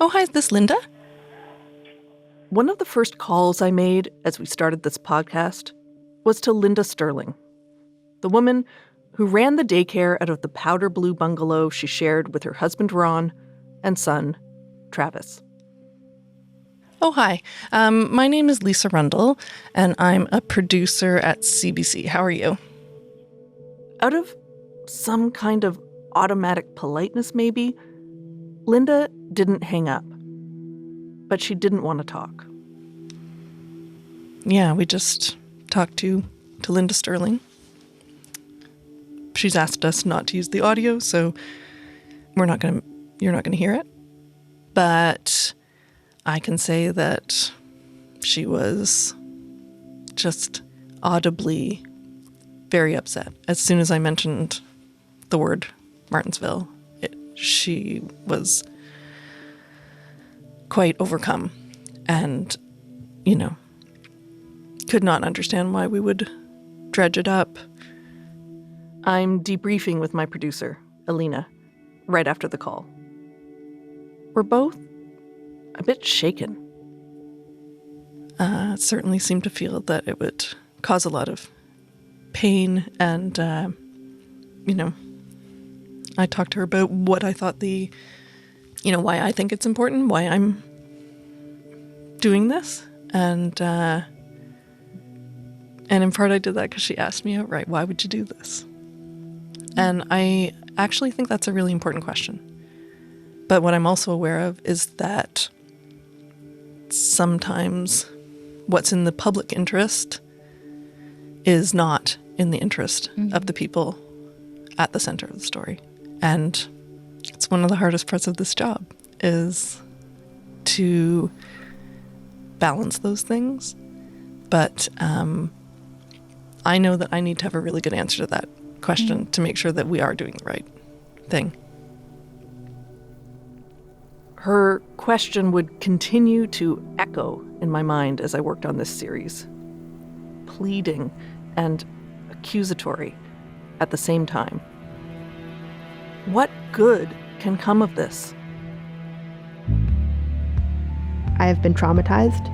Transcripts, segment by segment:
Oh, hi, is this Linda? One of the first calls I made as we started this podcast was to Linda Sterling, the woman who ran the daycare out of the powder blue bungalow she shared with her husband Ron and son Travis. Oh, hi. My name is Lisa Rundle, and I'm a producer at CBC. How are you? Out of some kind of automatic politeness, maybe, Linda didn't hang up. But she didn't want to talk. Yeah, we just talked to Linda Sterling. She's asked us not to use the audio, so you're not gonna hear it. But I can say that she was just audibly very upset. As soon as I mentioned the word Martinsville, she was quite overcome and, could not understand why we would dredge it up. I'm debriefing with my producer, Alina, right after the call. We're both a bit shaken. It certainly seemed to feel that it would cause a lot of pain and, I talked to her about what I thought why I think it's important, why I'm doing this. And in part I did that because she asked me outright, why would you do this? And I actually think that's a really important question. But what I'm also aware of is that sometimes what's in the public interest is not in the interest of the people at the center of the story. And it's one of the hardest parts of this job is to balance those things. But I know that I need to have a really good answer to that question to make sure that we are doing the right thing. Her question would continue to echo in my mind as I worked on this series, pleading and accusatory at the same time. What good can come of this? I have been traumatized,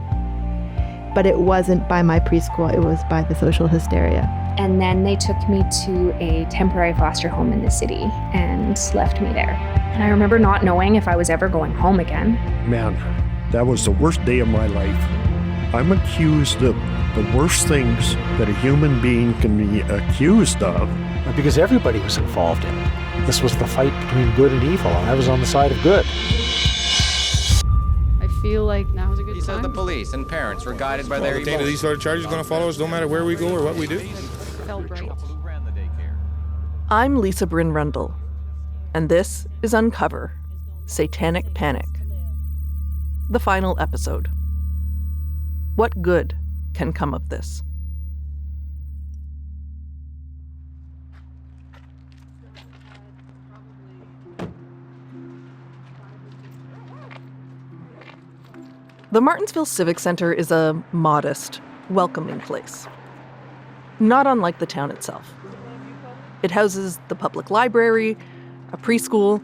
but it wasn't by my preschool, it was by the social hysteria. And then they took me to a temporary foster home in the city and left me there. And I remember not knowing if I was ever going home again. Man, that was the worst day of my life. I'm accused of the worst things that a human being can be accused of. Because everybody was involved in it. This was the fight between good and evil, and I was on the side of good. I feel like now is a good He time. said the police and parents were guided by their The taint of these sort of charges is going to follow us no matter where we go or what we do. Felt right. I'm Lisa Bryn Rundle, and this is Uncover, Satanic Panic. The final episode. What good can come of this? The Martensville Civic Center is a modest, welcoming place. Not unlike the town itself. It houses the public library, a preschool,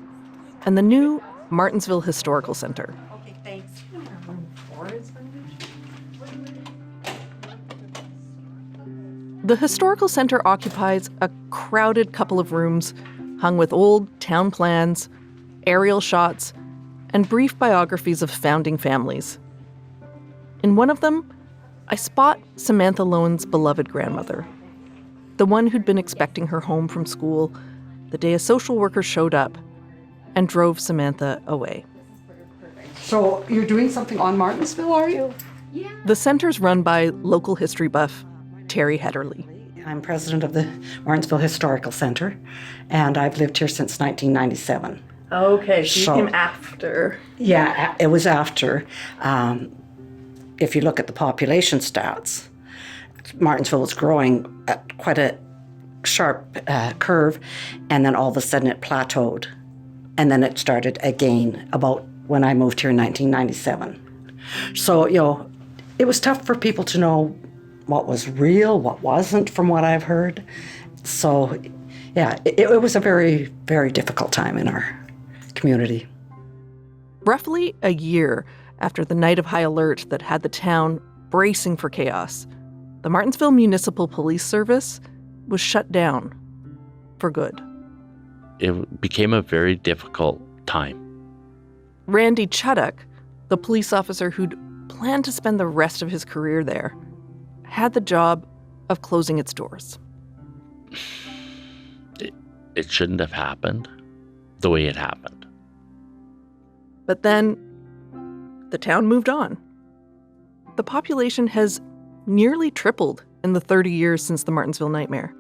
and the new Martensville Historical Center. Okay, thanks. The Historical Center occupies a crowded couple of rooms hung with old town plans, aerial shots, and brief biographies of founding families. In one of them, I spot Samantha Lowen's beloved grandmother, the one who'd been expecting her home from school the day a social worker showed up and drove Samantha away. So you're doing something on Martinsville, are you? Yeah. The center's run by local history buff Terry Hedderly. I'm president of the Martinsville Historical Center, and I've lived here since 1997. Okay, so you So- came after. Yeah, it was after. If you look at the population stats, Martinsville was growing at quite a sharp curve, and then all of a sudden it plateaued. And then it started again about when I moved here in 1997. So, it was tough for people to know what was real, what wasn't, from what I've heard. So, yeah, it was a very, very difficult time in our community. Roughly a year after the night of high alert that had the town bracing for chaos, the Martinsville Municipal Police Service was shut down for good. It became a very difficult time. Randy Chuddock, the police officer who'd planned to spend the rest of his career there, had the job of closing its doors. It shouldn't have happened the way it happened. But then the town moved on. The population has nearly tripled in the 30 years since the Martensville Nightmare.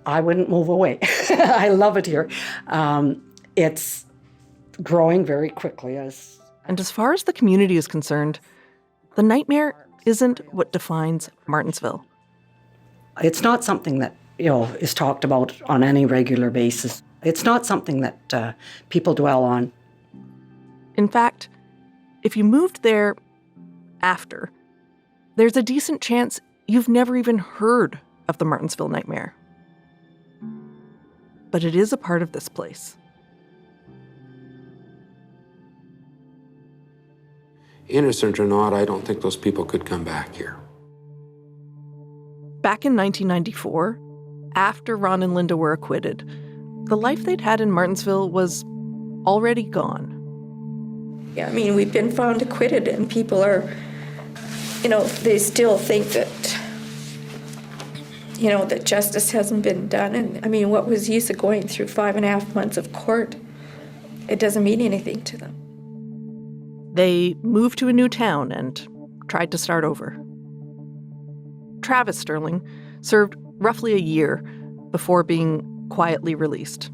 I wouldn't move away. I love it here. It's growing very quickly. And as far as the community is concerned, the nightmare isn't what defines Martinsville. It's not something that, is talked about on any regular basis. It's not something that people dwell on. In fact, if you moved there after, there's a decent chance you've never even heard of the Martensville Nightmare. But it is a part of this place. Innocent or not, I don't think those people could come back here. Back in 1994, after Ron and Linda were acquitted, the life they'd had in Martinsville was already gone. Yeah, I mean, we've been found acquitted, and people are, they still think that, that justice hasn't been done. And I mean, what was the use of going through 5.5 months of court? It doesn't mean anything to them. They moved to a new town and tried to start over. Travis Sterling served roughly a year before being quietly released.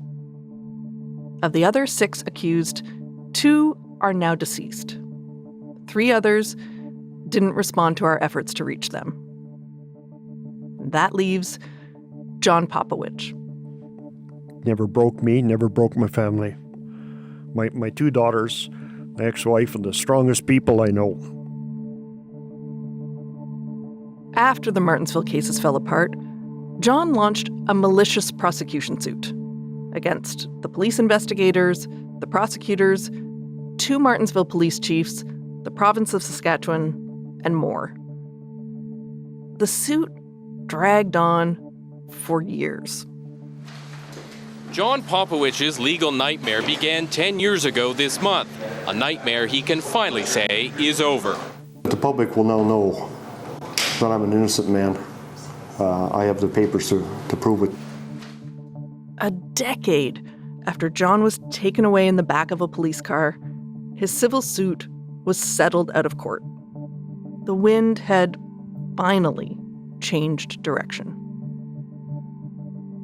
Of the other 6 accused, 2 are now deceased. 3 others didn't respond to our efforts to reach them. That leaves John Popowich. Never broke me, never broke my family. My 2 daughters, my ex-wife, and the strongest people I know. After the Martinsville cases fell apart, John launched a malicious prosecution suit against the police investigators, the prosecutors, 2 Martinsville police chiefs, the province of Saskatchewan, and more. The suit dragged on for years. John Popowich's legal nightmare began 10 years ago this month, a nightmare he can finally say is over. The public will now know that I'm an innocent man. I have the papers to prove it. A decade after John was taken away in the back of a police car, his civil suit was settled out of court. The wind had finally changed direction.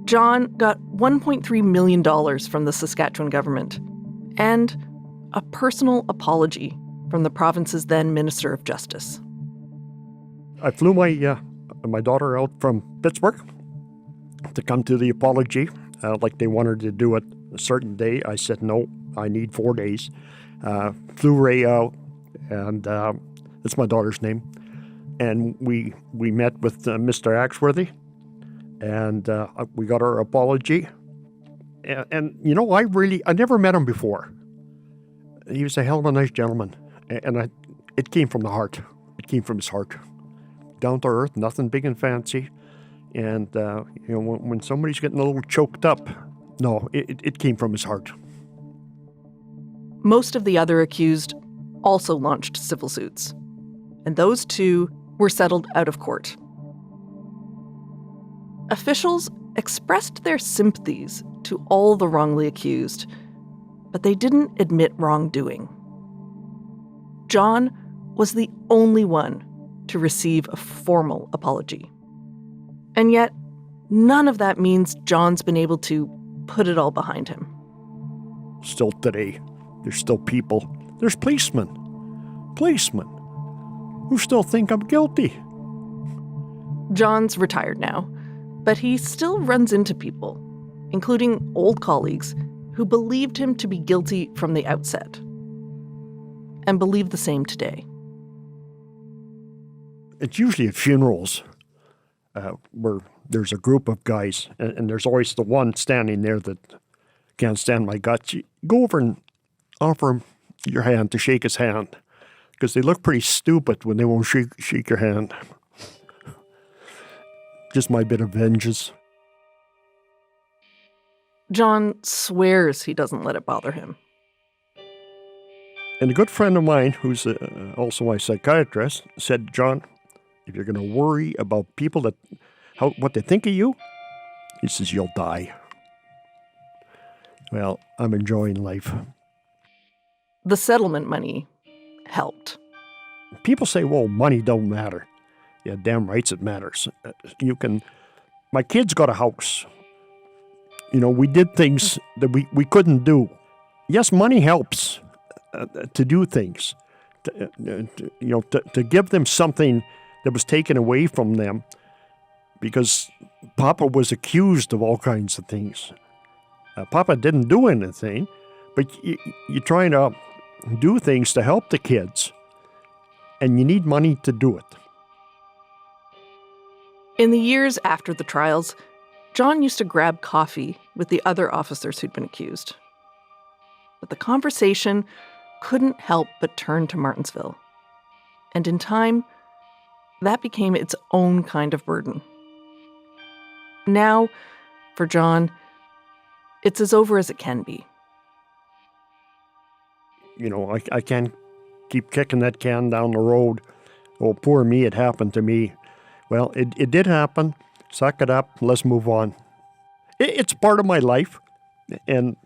John got $1.3 million from the Saskatchewan government and a personal apology from the province's then Minister of Justice. I flew my daughter out from Pittsburgh to come to the apology. Like they wanted to do it a certain day. I said, no, I need 4 days. Flew Ray out, and that's my daughter's name. And we met with Mr. Axworthy, and we got our apology. And I never met him before. He was a hell of a nice gentleman, and it came from the heart. It came from his heart. Down to earth, nothing big and fancy. And, when somebody's getting a little choked up, no, it came from his heart. Most of the other accused also launched civil suits, and those 2 were settled out of court. Officials expressed their sympathies to all the wrongly accused, but they didn't admit wrongdoing. John was the only one to receive a formal apology. And yet, none of that means John's been able to put it all behind him. Still today, there's still people. There's policemen who still think I'm guilty. John's retired now, but he still runs into people, including old colleagues who believed him to be guilty from the outset and believe the same today. It's usually at funerals where there's a group of guys, and there's always the one standing there that can't stand my guts. You go over and offer him your hand to shake his hand, because they look pretty stupid when they won't shake your hand. Just my bit of vengeance. John swears he doesn't let it bother him. And a good friend of mine, who's also my psychiatrist, said, John, if you're going to worry about people what they think of you, he says, you'll die. Well, I'm enjoying life. The settlement money helped. People say, well, money don't matter. Yeah, damn rights it matters. My kids got a house. We did things that we couldn't do. Yes, money helps to do things, to give them something that was taken away from them, because Papa was accused of all kinds of things. Papa didn't do anything, but you're trying to do things to help the kids, and you need money to do it. In the years after the trials, John used to grab coffee with the other officers who'd been accused. But the conversation couldn't help but turn to Martinsville. And in time, that became its own kind of burden. Now, for John, it's as over as it can be. I can't keep kicking that can down the road. Oh, poor me, it happened to me. Well, it did happen. Suck it up. Let's move on. It's part of my life. And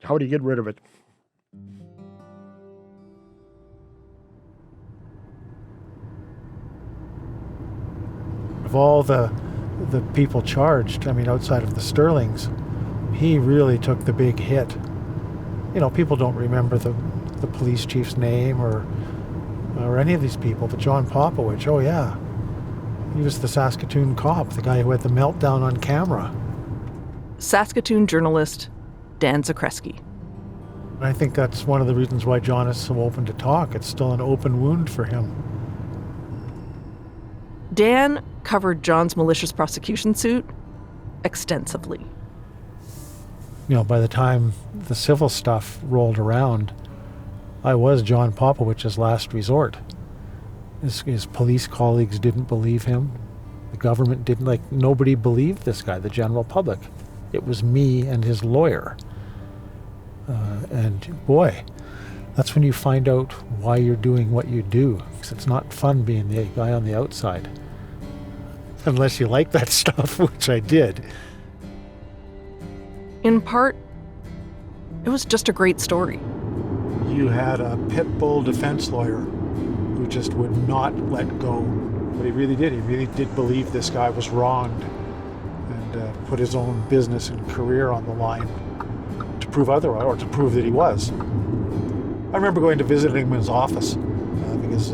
how do you get rid of it? Of all the people charged, outside of the Sterlings, he really took the big hit. People don't remember the police chief's name or any of these people, but John Popowich, oh yeah. He was the Saskatoon cop, the guy who had the meltdown on camera. Saskatoon journalist Dan Zakreski. I think that's one of the reasons why John is so open to talk. It's still an open wound for him. Dan covered John's malicious prosecution suit extensively. By the time the civil stuff rolled around, I was John Popowich's last resort. His police colleagues didn't believe him. The government didn't, nobody believed this guy, the general public. It was me and his lawyer. And boy, that's when you find out why you're doing what you do. Because it's not fun being the guy on the outside. Unless you like that stuff, which I did. In part, it was just a great story. You had a pit bull defense lawyer who just would not let go. But he really did. He really did believe this guy was wronged and put his own business and career on the line to prove otherwise, or to prove that he was. I remember going to visit him in his office because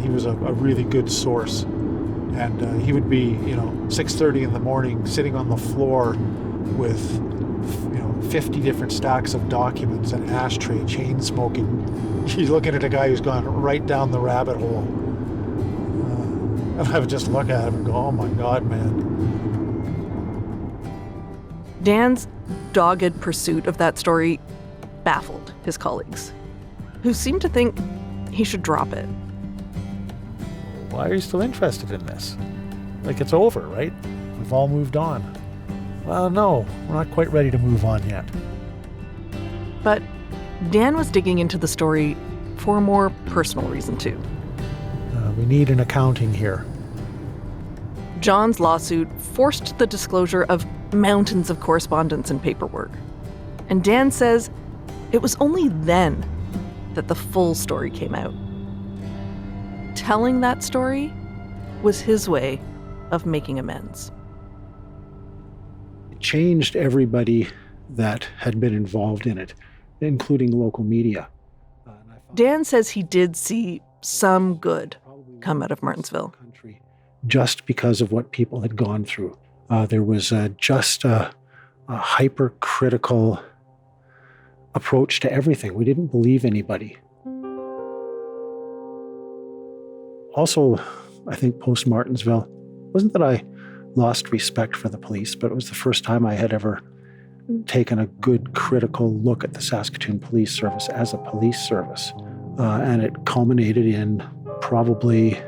he was a really good source. And he would be, 6:30 in the morning, sitting on the floor with, 50 different stacks of documents, an ashtray, chain smoking. He's looking at a guy who's gone right down the rabbit hole. And I would just look at him and go, oh my God, man. Dan's dogged pursuit of that story baffled his colleagues, who seemed to think he should drop it. Why are you still interested in this? It's over, right? We've all moved on. Well, no, we're not quite ready to move on yet. But Dan was digging into the story for a more personal reason, too. We need an accounting here. John's lawsuit forced the disclosure of mountains of correspondence and paperwork. And Dan says it was only then that the full story came out. Telling that story was his way of making amends. It changed everybody that had been involved in it, including local media. Dan says he did see some good come out of Martinsville. Just because of what people had gone through. There was just a hypercritical approach to everything. We didn't believe anybody. Also, I think post-Martinsville, wasn't that I lost respect for the police, but it was the first time I had ever taken a good critical look at the Saskatoon Police Service as a police service. And it culminated in probably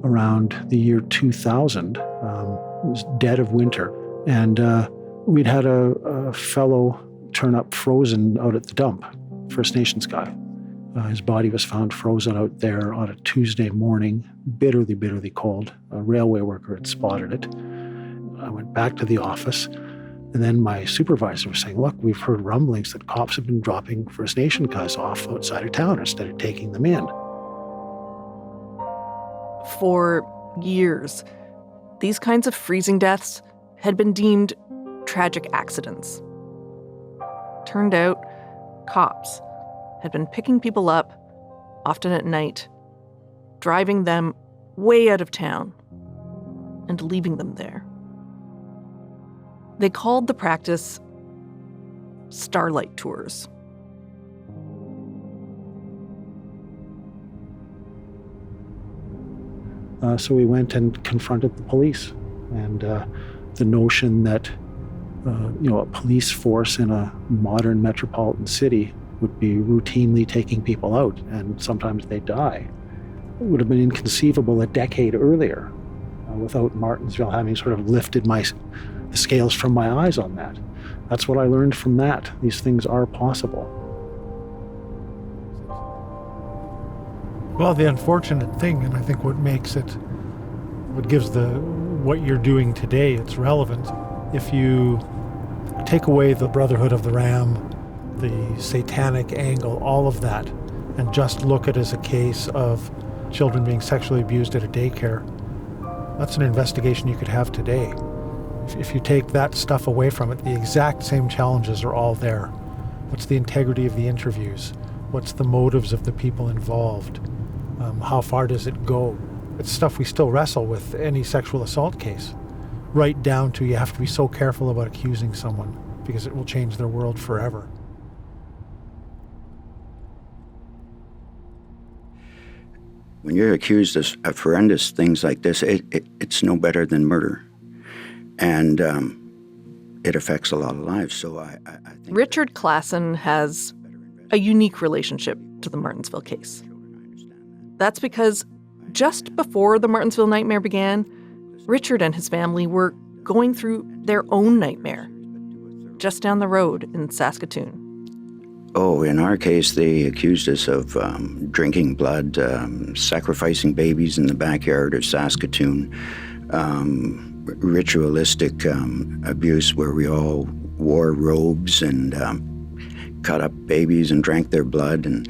around the year 2000. It was dead of winter. And we'd had a fellow turn up frozen out at the dump, First Nations guy. His body was found frozen out there on a Tuesday morning, bitterly, bitterly cold. A railway worker had spotted it. I went back to the office, and then my supervisor was saying, look, we've heard rumblings that cops have been dropping First Nation guys off outside of town instead of taking them in. For years, these kinds of freezing deaths had been deemed tragic accidents. Turned out, cops had been picking people up, often at night, driving them way out of town, and leaving them there. They called the practice starlight tours. So we went and confronted the police, and the notion that a police force in a modern metropolitan city would be routinely taking people out, and sometimes they die. It would have been inconceivable a decade earlier without Martensville having sort of lifted the scales from my eyes on that. That's what I learned from that. These things are possible. Well, the unfortunate thing, and I think what makes it, what gives what you're doing today its relevance, if you take away the Brotherhood of the Ram, the satanic angle, all of that, and just look at it as a case of children being sexually abused at a daycare, that's an investigation you could have today. If you take that stuff away from it, the exact same challenges are all there. What's the integrity of the interviews? What's the motives of the people involved? How far does it go? It's stuff we still wrestle with any sexual assault case, right down to you have to be so careful about accusing someone because it will change their world forever. When you're accused of horrendous things like this, it's no better than murder. And it affects a lot of lives. So I think Richard Clausen has a unique relationship to the Martensville case. That's because just before the Martensville Nightmare began, Richard and his family were going through their own nightmare just down the road in Saskatoon. Oh, in our case, they accused us of drinking blood, sacrificing babies in the backyard of Saskatoon, ritualistic abuse where we all wore robes and cut up babies and drank their blood, and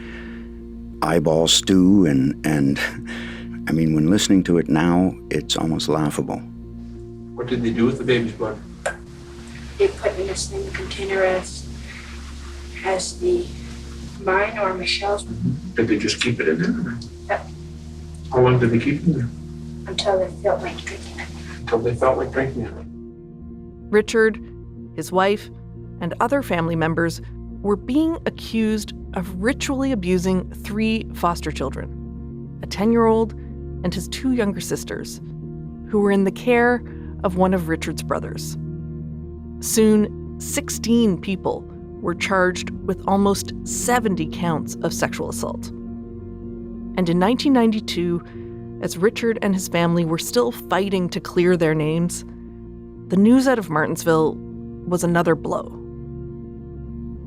eyeball stew, and I mean, when listening to it now, it's almost laughable. What did they do with the baby's blood? They put in the same container as the mine or Michelle's. Did they just keep it in there? Yep. How long did they keep it in there? Until they felt like drinking it. Until they felt like drinking it. Richard, his wife, and other family members were being accused of ritually abusing 3 foster children, a 10-year-old and his 2 younger sisters, who were in the care of one of Richard's brothers. Soon, 16 people were charged with almost 70 counts of sexual assault. And in 1992, as Richard and his family were still fighting to clear their names, the news out of Martensville was another blow.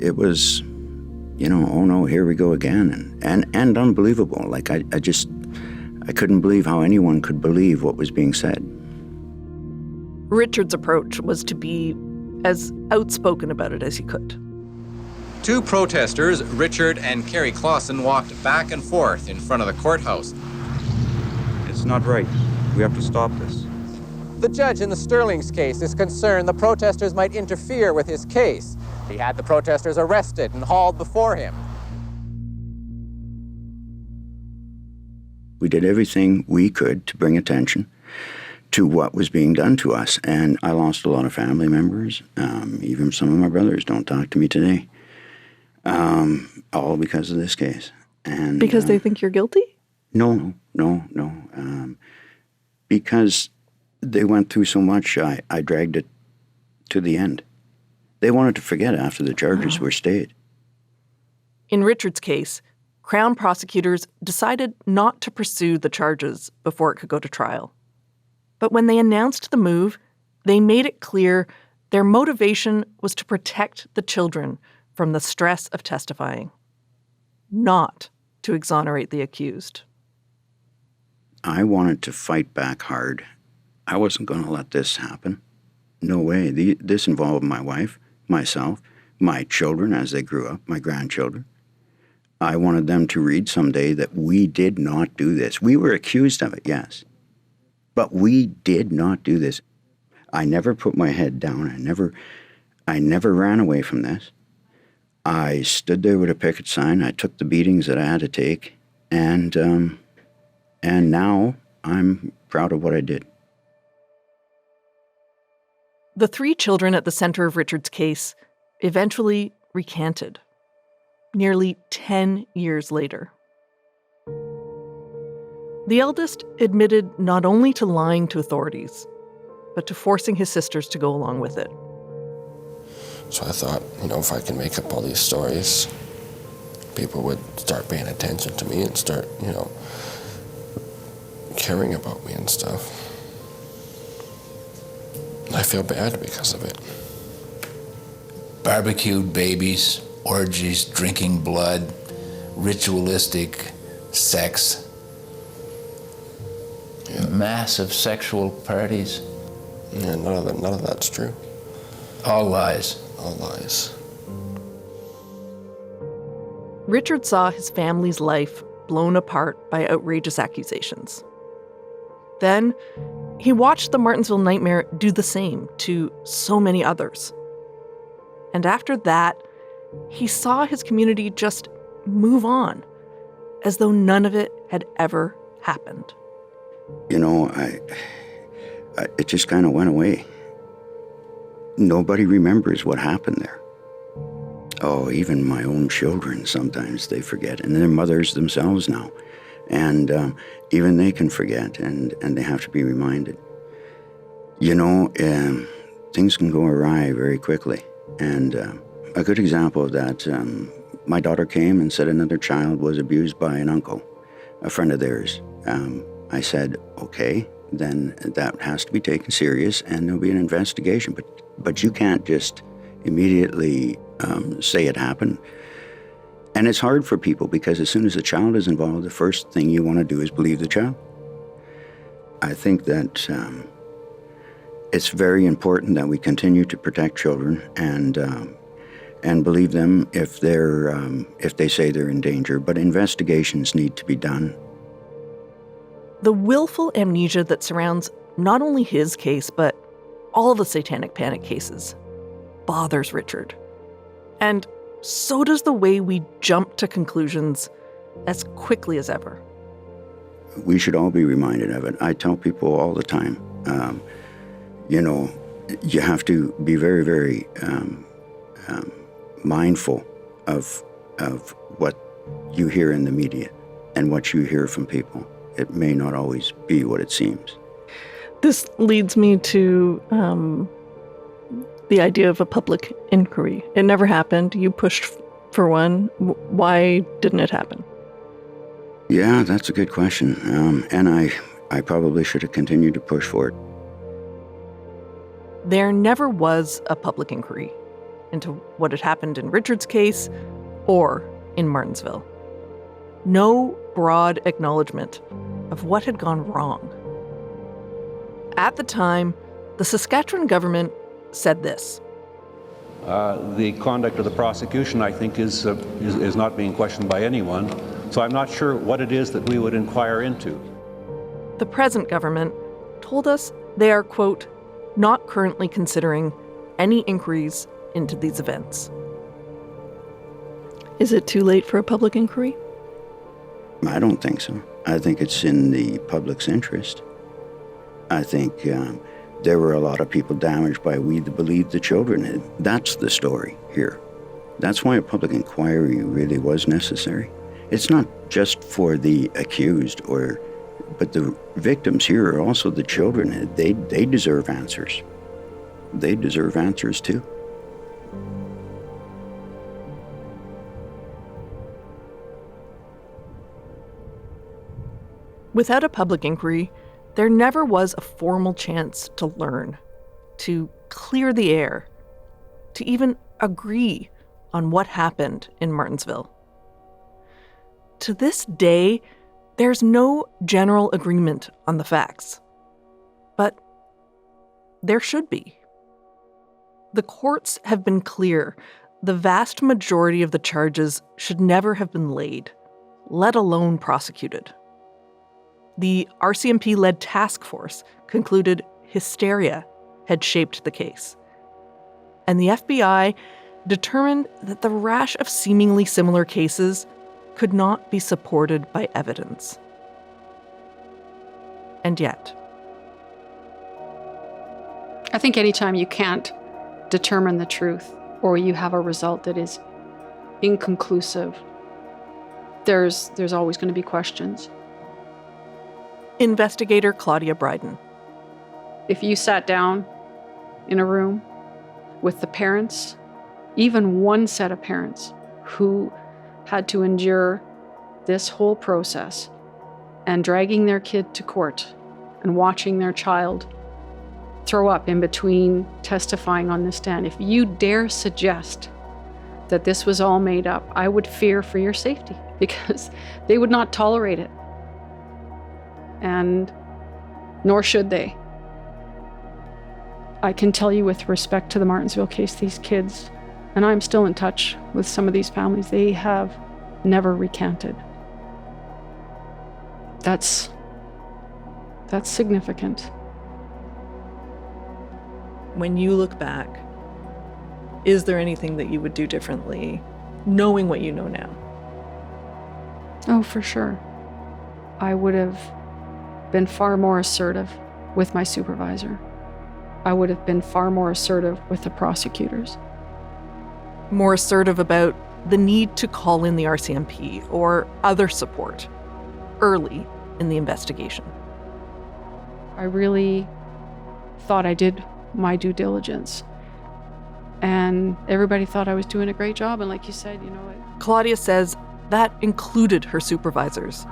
It was, oh no, here we go again, and unbelievable. Like I couldn't believe how anyone could believe what was being said. Richard's approach was to be as outspoken about it as he could. 2 protesters, Richard and Carrie Clausen, walked back and forth in front of the courthouse. It's not right. We have to stop this. The judge in the Sterling's case is concerned the protesters might interfere with his case. He had the protesters arrested and hauled before him. We did everything we could to bring attention to what was being done to us. And I lost a lot of family members. Even some of my brothers don't talk to me today. All because of this case. And because they think you're guilty? No. Because they went through so much, I dragged it to the end. They wanted to forget after the charges were stayed. In Richard's case, Crown prosecutors decided not to pursue the charges before it could go to trial. But when they announced the move, they made it clear their motivation was to protect the children from the stress of testifying, not to exonerate the accused. I wanted to fight back hard. I wasn't going to let this happen. No way. This involved my wife, myself, my children as they grew up, my grandchildren. I wanted them to read someday that we did not do this. We were accused of it, yes. But we did not do this. I never put my head down. I never ran away from this. I stood there with a picket sign. I took the beatings that I had to take. And now I'm proud of what I did. The 3 children at the center of Richard's case eventually recanted, nearly 10 years later. The eldest admitted not only to lying to authorities, but to forcing his sisters to go along with it. So I thought, if I can make up all these stories, people would start paying attention to me and start, caring about me and stuff. I feel bad because of it. Barbecued babies, orgies, drinking blood, ritualistic sex, massive sexual parties. Yeah, none of that's true. All lies. All lies. Richard saw his family's life blown apart by outrageous accusations. Then, he watched the Martensville Nightmare do the same to so many others. And after that, he saw his community just move on, as though none of it had ever happened. It just kind of went away. Nobody remembers what happened there. Oh, even my own children, sometimes they forget, and their mothers themselves now. And even they can forget, and they have to be reminded. Things can go awry very quickly. And a good example of that, my daughter came and said another child was abused by an uncle, a friend of theirs. I said, okay, then that has to be taken serious, and there'll be an investigation. But you can't just immediately say it happened. And it's hard for people because as soon as a child is involved, the first thing you want to do is believe the child. I think that it's very important that we continue to protect children and believe them if they say they're in danger. But investigations need to be done. The willful amnesia that surrounds not only his case, but all the Satanic Panic cases bothers Richard. And so does the way we jump to conclusions as quickly as ever. We should all be reminded of it. I tell people all the time, you have to be very, very mindful of what you hear in the media and what you hear from people. It may not always be what it seems. This leads me to the idea of a public inquiry. It never happened. You pushed for one. Why didn't it happen? Yeah, that's a good question. And I probably should have continued to push for it. There never was a public inquiry into what had happened in Richard's case or in Martinsville. No broad acknowledgement of what had gone wrong. At the time, the Saskatchewan government said this. The conduct of the prosecution, I think, is not being questioned by anyone, so I'm not sure what it is that we would inquire into. The present government told us they are, quote, not currently considering any inquiries into these events. Is it too late for a public inquiry? I don't think so. I think it's in the public's interest. I think there were a lot of people damaged by we believed the children. That's the story here. That's why a public inquiry really was necessary. It's not just for the accused, but the victims here are also the children. They deserve answers. They deserve answers too. Without a public inquiry, there never was a formal chance to learn, to clear the air, to even agree on what happened in Martinsville. To this day, there's no general agreement on the facts. But there should be. The courts have been clear. The vast majority of the charges should never have been laid, let alone prosecuted. The RCMP-led task force concluded hysteria had shaped the case. And the FBI determined that the rash of seemingly similar cases could not be supported by evidence. And yet, I think anytime you can't determine the truth or you have a result that is inconclusive, there's always going to be questions. Investigator Claudia Bryden. If you sat down in a room with the parents, even one set of parents who had to endure this whole process and dragging their kid to court and watching their child throw up in between testifying on the stand, if you dare suggest that this was all made up, I would fear for your safety because they would not tolerate it. And nor should they. I can tell you with respect to the Martinsville case, these kids, and I'm still in touch with some of these families, they have never recanted. That's significant. When you look back, is there anything that you would do differently, knowing what you know now? Oh, for sure. I would have been far more assertive with my supervisor. I would have been far more assertive with the prosecutors. More assertive about the need to call in the RCMP or other support early in the investigation. I really thought I did my due diligence. And everybody thought I was doing a great job. And like you said, Claudia says that included her supervisors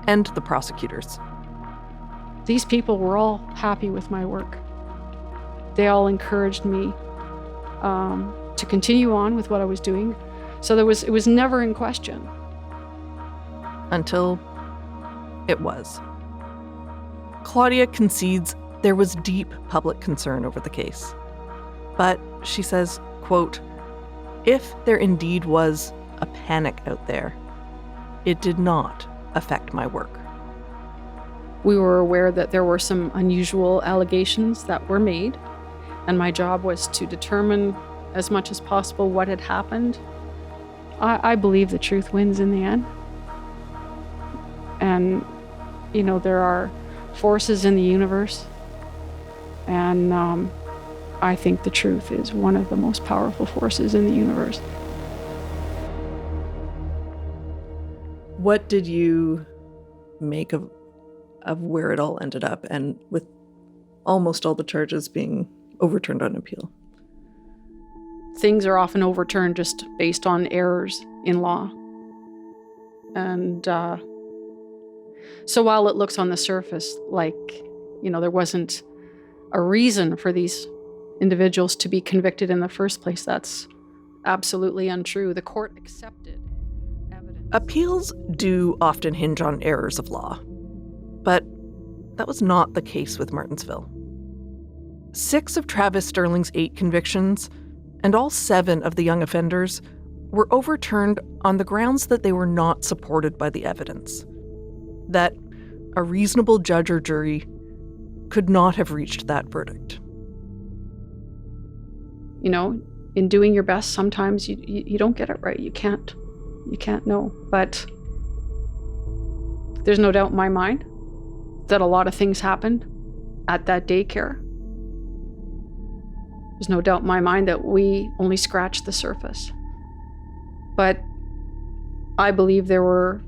and the prosecutors. These people were all happy with my work. They all encouraged me to continue on with what I was doing. So it was never in question. Until it was. Claudia concedes there was deep public concern over the case. But she says, quote, if there indeed was a panic out there, it did not affect my work. We were aware that there were some unusual allegations that were made, and my job was to determine as much as possible what had happened. I believe the truth wins in the end. And, there are forces in the universe, and I think the truth is one of the most powerful forces in the universe. What did you make of where it all ended up, and with almost all the charges being overturned on appeal? Things are often overturned just based on errors in law. And so while it looks on the surface like, there wasn't a reason for these individuals to be convicted in the first place, that's absolutely untrue. The court accepted evidence. Appeals do often hinge on errors of law, but that was not the case with Martinsville. 6 of Travis Sterling's 8 convictions, and all 7 of the young offenders, were overturned on the grounds that they were not supported by the evidence, that a reasonable judge or jury could not have reached that verdict. In doing your best, sometimes you don't get it right. You can't know. But there's no doubt in my mind that a lot of things happened at that daycare. There's no doubt in my mind that we only scratched the surface. But I believe there were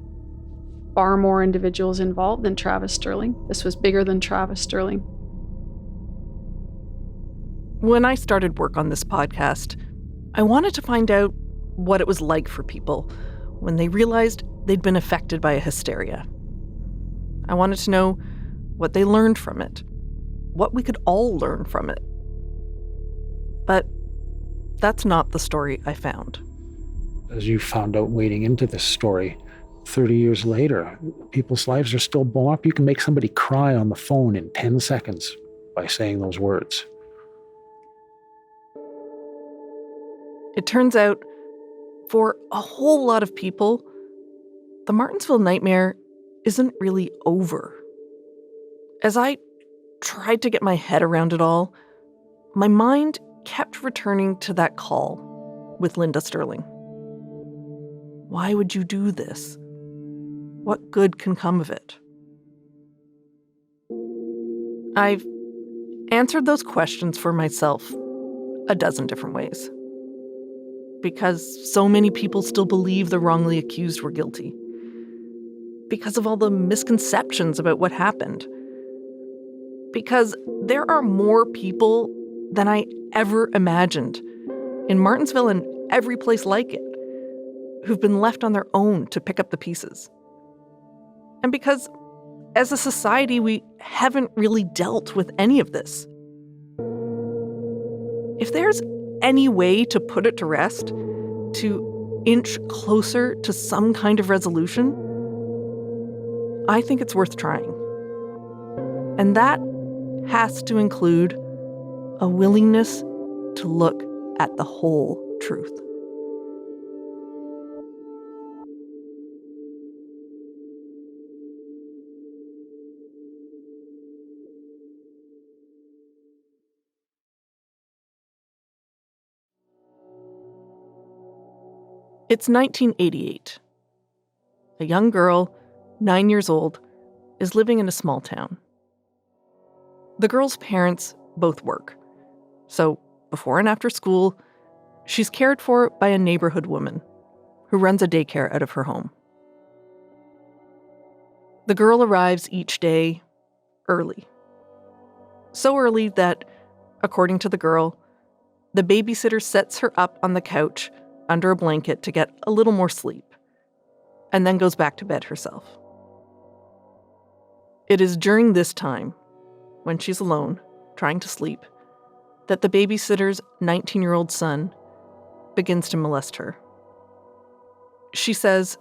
far more individuals involved than Travis Sterling. This was bigger than Travis Sterling. When I started work on this podcast, I wanted to find out what it was like for people when they realized they'd been affected by a hysteria. I wanted to know what they learned from it, what we could all learn from it. But that's not the story I found. As you found out wading into this story, 30 years later, people's lives are still blown up. You can make somebody cry on the phone in 10 seconds by saying those words. It turns out, for a whole lot of people, the Martensville Nightmare isn't really over. As I tried to get my head around it all, my mind kept returning to that call with Linda Sterling. Why would you do this? What good can come of it? I've answered those questions for myself a dozen different ways. Because so many people still believe the wrongly accused were guilty. Because of all the misconceptions about what happened. Because there are more people than I ever imagined in Martinsville and every place like it who've been left on their own to pick up the pieces. And because, as a society, we haven't really dealt with any of this. If there's any way to put it to rest, to inch closer to some kind of resolution, I think it's worth trying. And that has to include a willingness to look at the whole truth. It's 1988. A young girl, 9 years old, is living in a small town. The girl's parents both work, so before and after school, she's cared for by a neighborhood woman who runs a daycare out of her home. The girl arrives each day early. So early that, according to the girl, the babysitter sets her up on the couch under a blanket to get a little more sleep, and then goes back to bed herself. It is during this time, when she's alone, trying to sleep, that the babysitter's 19-year-old son begins to molest her. She says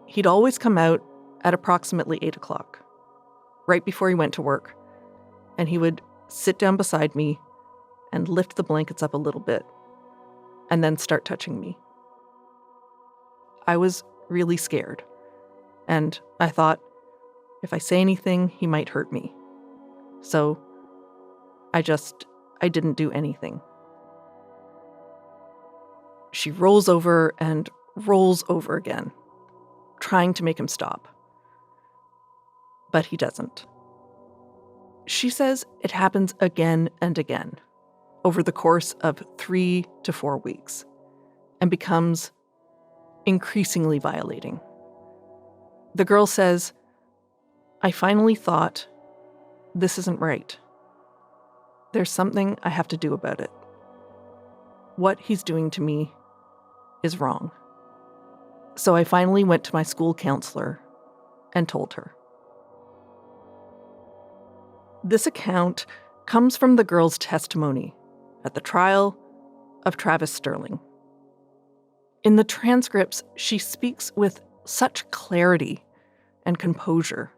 he'd always come out at approximately 8 o'clock, right before he went to work, and he would sit down beside me and lift the blankets up a little bit, and then start touching me. I was really scared, and I thought, if I say anything, he might hurt me. So I didn't do anything. She rolls over and rolls over again, trying to make him stop. But he doesn't. She says it happens again and again over the course of 3 to 4 weeks and becomes increasingly violating. The girl says, I finally thought, this isn't right. There's something I have to do about it. What he's doing to me is wrong. So I finally went to my school counselor and told her. This account comes from the girl's testimony at the trial of Travis Sterling. In the transcripts, she speaks with such clarity and composure.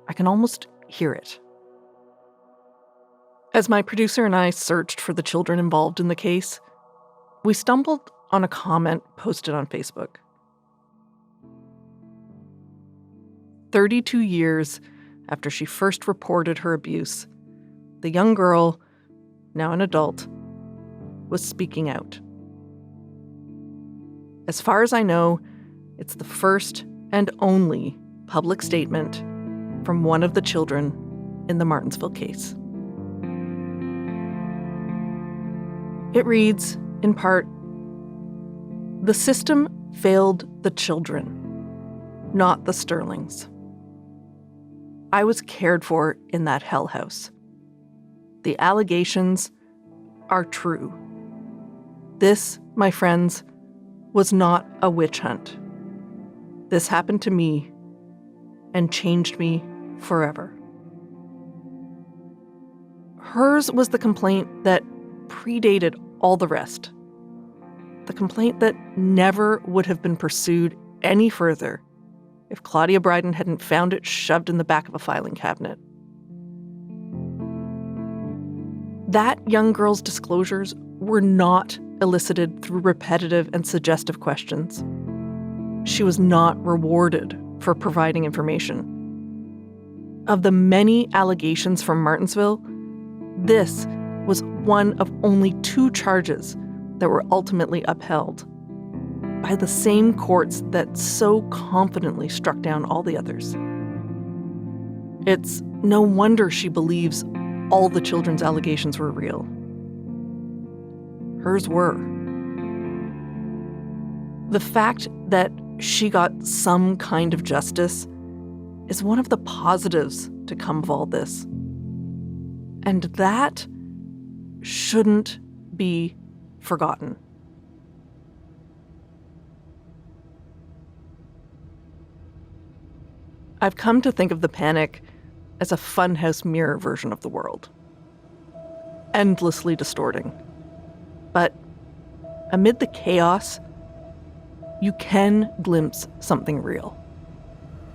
I can almost hear it. As my producer and I searched for the children involved in the case, we stumbled on a comment posted on Facebook. 32 years after she first reported her abuse, the young girl, now an adult, was speaking out. As far as I know, it's the first and only public statement from one of the children in the Martinsville case. It reads, in part, the system failed the children, not the Sterlings. I was cared for in that hell house. The allegations are true. This, my friends, was not a witch hunt. This happened to me and changed me forever. Hers was the complaint that predated all the rest. The complaint that never would have been pursued any further if Claudia Bryden hadn't found it shoved in the back of a filing cabinet. That young girl's disclosures were not elicited through repetitive and suggestive questions. She was not rewarded for providing information. Of the many allegations from Martinsville, this was one of only 2 charges that were ultimately upheld by the same courts that so confidently struck down all the others. It's no wonder she believes all the children's allegations were real. Hers were. The fact that she got some kind of justice is one of the positives to come of all this. And that shouldn't be forgotten. I've come to think of the panic as a funhouse mirror version of the world. Endlessly distorting. But amid the chaos, you can glimpse something real.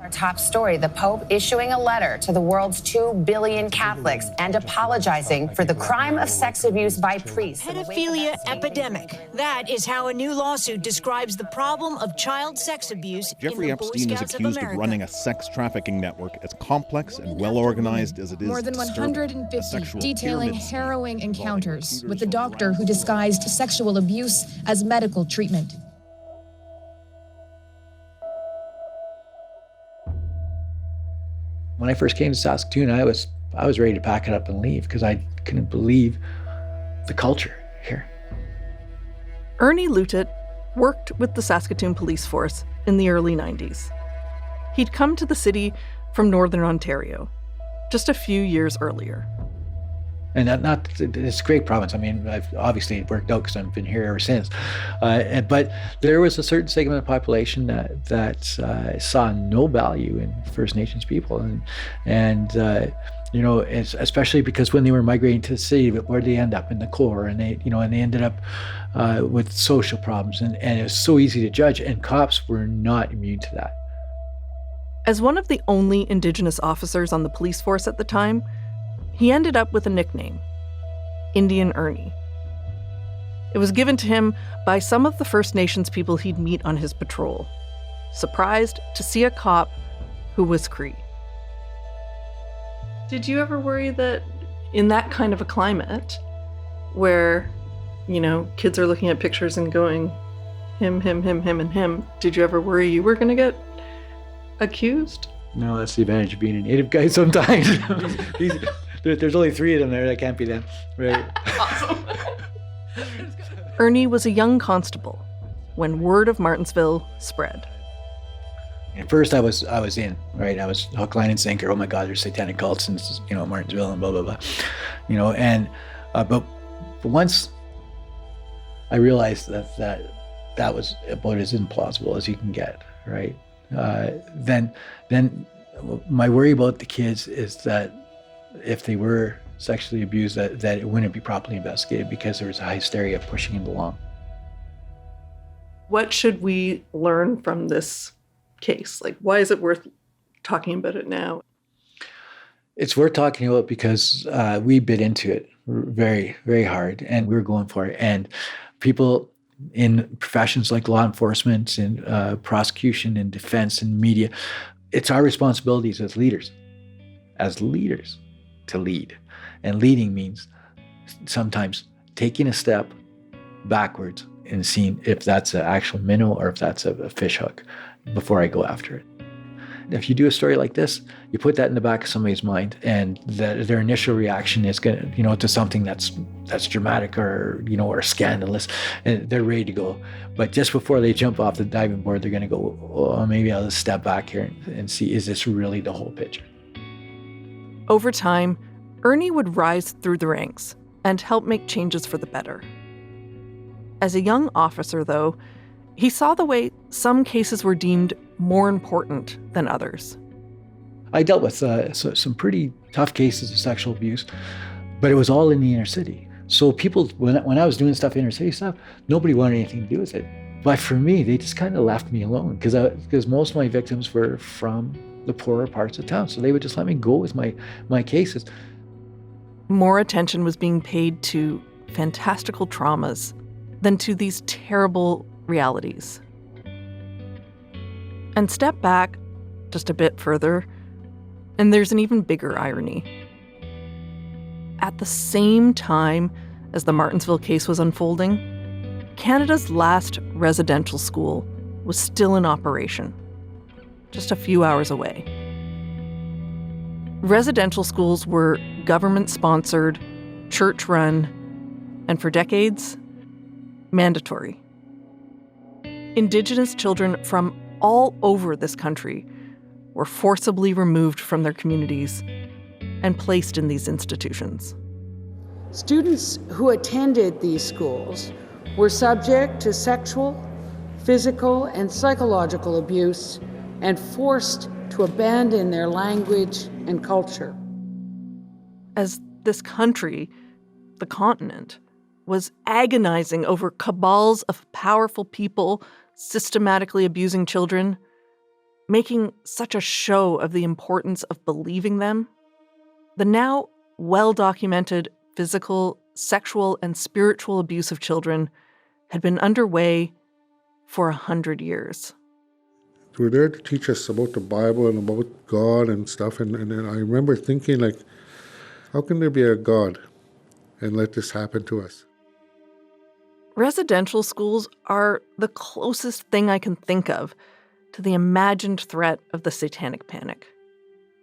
Our top story, the Pope issuing a letter to the world's 2 billion Catholics and apologizing for the crime of sex abuse by priests. Pedophilia epidemic. That is how a new lawsuit describes the problem of child sex abuse Jeffrey in the Boy Epstein is Scouts accused of of America. running a sex trafficking network as complex and well-organized as it is More than disturbing. 150 detailing harrowing encounters with the doctor who disguised sexual abuse as medical treatment. When I first came to Saskatoon, I was ready to pack it up and leave because I couldn't believe the culture here. Ernie Lutet worked with the Saskatoon police force in the early 90s. He'd come to the city from Northern Ontario, just a few years earlier. And it's a great province. I mean, obviously it worked out because I've been here ever since. But there was a certain segment of the population that saw no value in First Nations people, and it's especially because when they were migrating to the city, where they end up in the core, and they ended up with social problems, and it was so easy to judge, and cops were not immune to that. As one of the only Indigenous officers on the police force at the time, he ended up with a nickname, Indian Ernie. It was given to him by some of the First Nations people he'd meet on his patrol, surprised to see a cop who was Cree. Did you ever worry that in that kind of a climate, where, kids are looking at pictures and going, him, and him, did you ever worry you were going to get accused? No, that's the advantage of being a Native guy sometimes. There's only 3 of them there. That can't be them. Right. Awesome. Ernie was a young constable when word of Martinsville spread. At first I was in, right? I was hook, line, and sinker. Oh my God, there's satanic cults in, Martinsville and blah, blah, blah. But once I realized that was about as implausible as you can get, right? Then my worry about the kids is that if they were sexually abused, that it wouldn't be properly investigated because there was a hysteria pushing it along. What should we learn from this case? Why is it worth talking about it now? It's worth talking about because we bit into it very, very hard, and we were going for it. And people in professions like law enforcement and prosecution and defense and media, it's our responsibilities as leaders to lead. And leading means sometimes taking a step backwards and seeing if that's an actual minnow or if that's a fish hook before I go after it. If you do a story like this, you put that in the back of somebody's mind, and their initial reaction is going to something that's dramatic or scandalous, and they're ready to go. But just before they jump off the diving board, they're going to go, oh, maybe I'll just step back here and see, is this really the whole picture? Over time, Ernie would rise through the ranks and help make changes for the better. As a young officer, though, he saw the way some cases were deemed more important than others. I dealt with some pretty tough cases of sexual abuse, but it was all in the inner city. So people, when I was doing stuff, inner city stuff, nobody wanted anything to do with it. But for me, they just kind of left me alone because most of my victims were from the poorer parts of town. So they would just let me go with my cases. More attention was being paid to fantastical traumas than to these terrible realities. And step back just a bit further, and there's an even bigger irony. At the same time as the Martensville case was unfolding, Canada's last residential school was still in operation, just a few hours away. Residential schools were government-sponsored, church-run, and for decades, mandatory. Indigenous children from all over this country were forcibly removed from their communities and placed in these institutions. Students who attended these schools were subject to sexual, physical, and psychological abuse and forced to abandon their language and culture. As this country, the continent, was agonizing over cabals of powerful people systematically abusing children, making such a show of the importance of believing them, the now well-documented physical, sexual, and spiritual abuse of children had been underway for 100 years. They were there to teach us about the Bible and about God and stuff, and I remember thinking, like, how can there be a God and let this happen to us? Residential schools are the closest thing I can think of to the imagined threat of the Satanic Panic.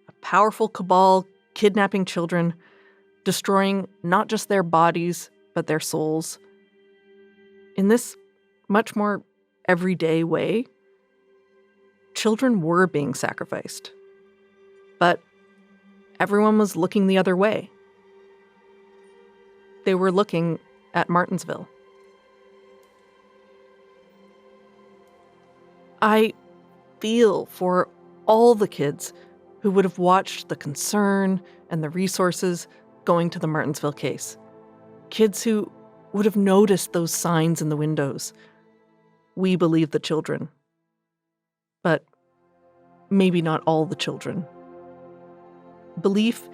A powerful cabal kidnapping children, destroying not just their bodies, but their souls. In this much more everyday way, children were being sacrificed. But everyone was looking the other way. They were looking at Martensville. I feel for all the kids who would have watched the concern and the resources going to the Martensville case. Kids who would have noticed those signs in the windows. We believe the children. But maybe not all the children. Belief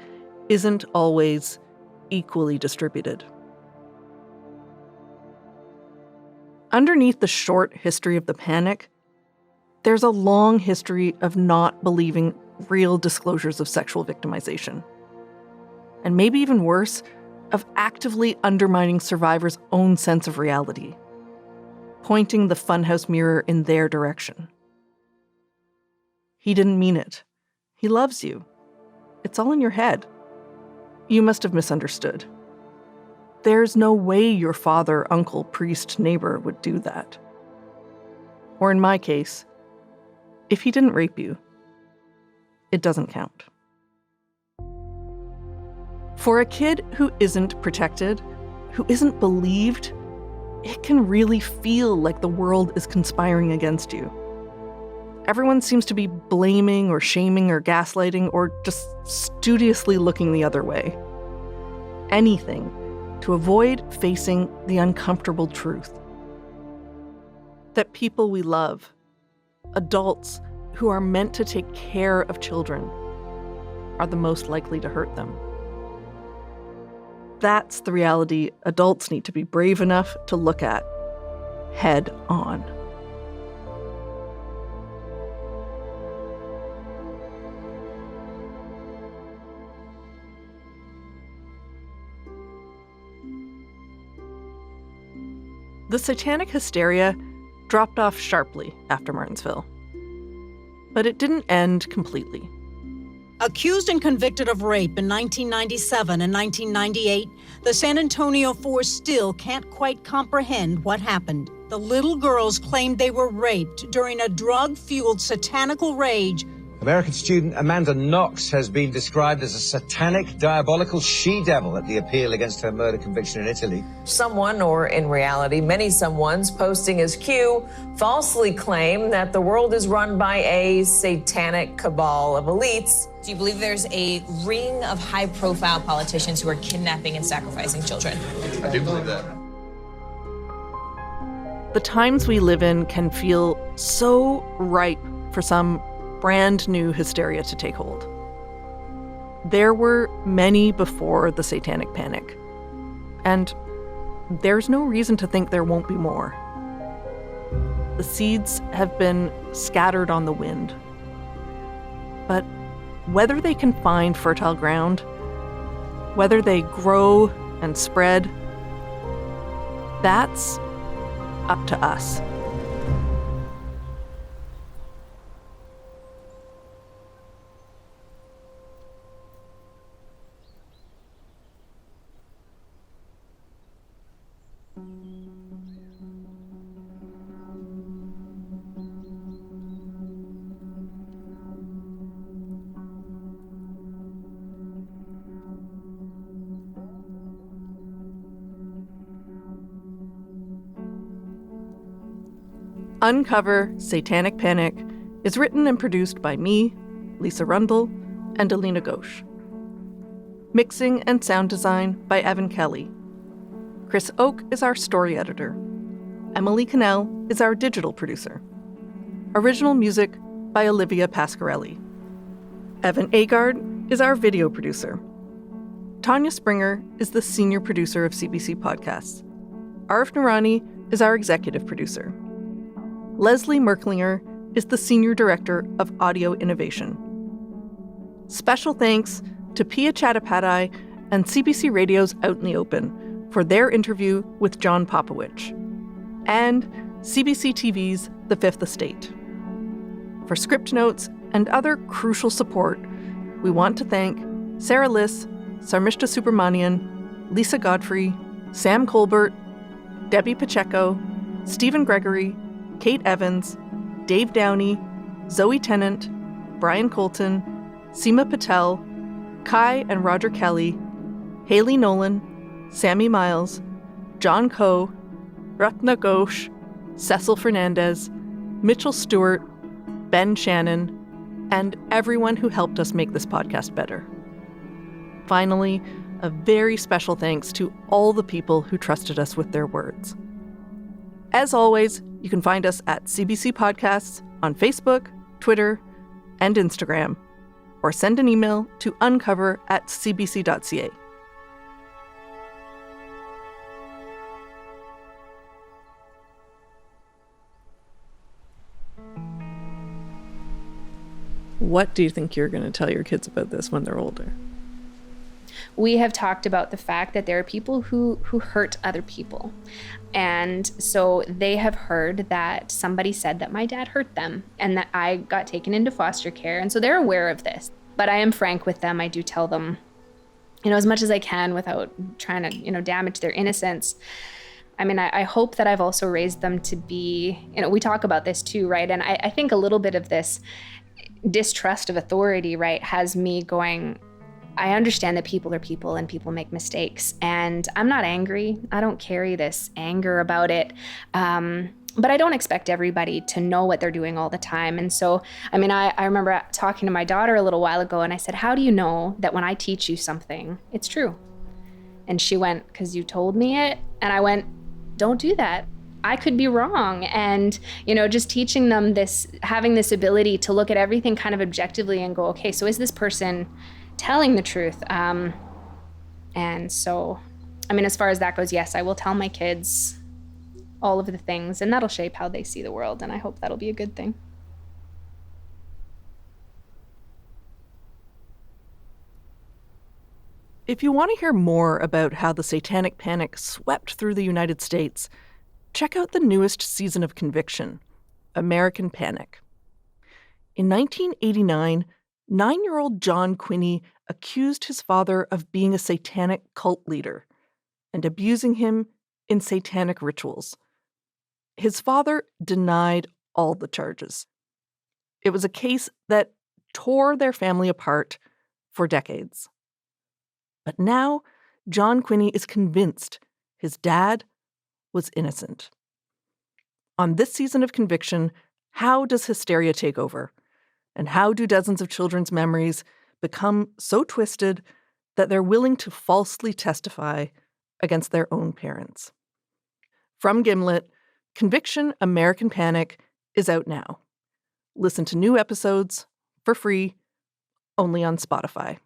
isn't always equally distributed. Underneath the short history of the panic, there's a long history of not believing real disclosures of sexual victimization. And maybe even worse, of actively undermining survivors' own sense of reality, pointing the funhouse mirror in their direction. He didn't mean it. He loves you. It's all in your head. You must have misunderstood. There's no way your father, uncle, priest, neighbor would do that. Or in my case, if he didn't rape you, it doesn't count. For a kid who isn't protected, who isn't believed, it can really feel like the world is conspiring against you. Everyone seems to be blaming or shaming or gaslighting or just studiously looking the other way. Anything to avoid facing the uncomfortable truth. That people we love, adults who are meant to take care of children, are the most likely to hurt them. That's the reality adults need to be brave enough to look at head on. The satanic hysteria dropped off sharply after Martensville. But it didn't end completely. Accused and convicted of rape in 1997 and 1998, the San Antonio Force still can't quite comprehend what happened. The little girls claimed they were raped during a drug-fueled satanical rage. American student Amanda Knox has been described as a satanic, diabolical she-devil at the appeal against her murder conviction in Italy. Someone, or in reality, many someones posting as Q, falsely claim that the world is run by a satanic cabal of elites. Do you believe there's a ring of high-profile politicians who are kidnapping and sacrificing children? I do believe that. The times we live in can feel so ripe for some brand new hysteria to take hold. There were many before the Satanic Panic, and there's no reason to think there won't be more. The seeds have been scattered on the wind, but whether they can find fertile ground, whether they grow and spread, that's up to us. Uncover Satanic Panic is written and produced by me, Lisa Rundle, and Alina Ghosh. Mixing and sound design by Evan Kelly. Chris Oak is our story editor. Emily Cannell is our digital producer. Original music by Olivia Pasquarelli. Evan Agard is our video producer. Tanya Springer is the senior producer of CBC Podcasts. Arif Noorani is our executive producer. Leslie Merklinger is the Senior Director of Audio Innovation. Special thanks to Pia Chattopadhyay and CBC Radio's Out in the Open for their interview with John Popowich, and CBC TV's The Fifth Estate. For script notes and other crucial support, we want to thank Sarah Liss, Sarmishta Subramanian, Lisa Godfrey, Sam Colbert, Debbie Pacheco, Stephen Gregory, Kate Evans, Dave Downey, Zoe Tennant, Brian Colton, Seema Patel, Kai and Roger Kelly, Haley Nolan, Sammy Miles, John Coe, Ratna Ghosh, Cecil Fernandez, Mitchell Stewart, Ben Shannon, and everyone who helped us make this podcast better. Finally, a very special thanks to all the people who trusted us with their words. As always, you can find us at CBC Podcasts on Facebook, Twitter, and Instagram, or send an email to uncover@cbc.ca. What do you think you're going to tell your kids about this when they're older? We have talked about the fact that there are people who hurt other people. And so they have heard that somebody said that my dad hurt them and that I got taken into foster care. And so they're aware of this. But I am frank with them. I do tell them, as much as I can without trying to, damage their innocence. I mean, I hope that I've also raised them to be, we talk about this too, right? And I think a little bit of this distrust of authority, right, has me going, I understand that people are people and people make mistakes, and I'm not angry. I don't carry this anger about it. But I don't expect everybody to know what they're doing all the time. And so, I remember talking to my daughter a little while ago, and I said, how do you know that when I teach you something, it's true? And she went, because you told me it. And I went, don't do that. I could be wrong. And, just teaching them this, having this ability to look at everything kind of objectively and go, okay, so is this person telling the truth? And so, as far as that goes, yes, I will tell my kids all of the things, and that'll shape how they see the world, and I hope that'll be a good thing. If you want to hear more about how the Satanic Panic swept through the United States, check out the newest season of Conviction, American Panic. In 1989, 9-year-old John Quinney accused his father of being a satanic cult leader and abusing him in satanic rituals. His father denied all the charges. It was a case that tore their family apart for decades. But now, John Quinney is convinced his dad was innocent. On this season of Conviction, how does hysteria take over? And how do dozens of children's memories become so twisted that they're willing to falsely testify against their own parents? From Gimlet, Conviction, American Panic is out now. Listen to new episodes for free, only on Spotify.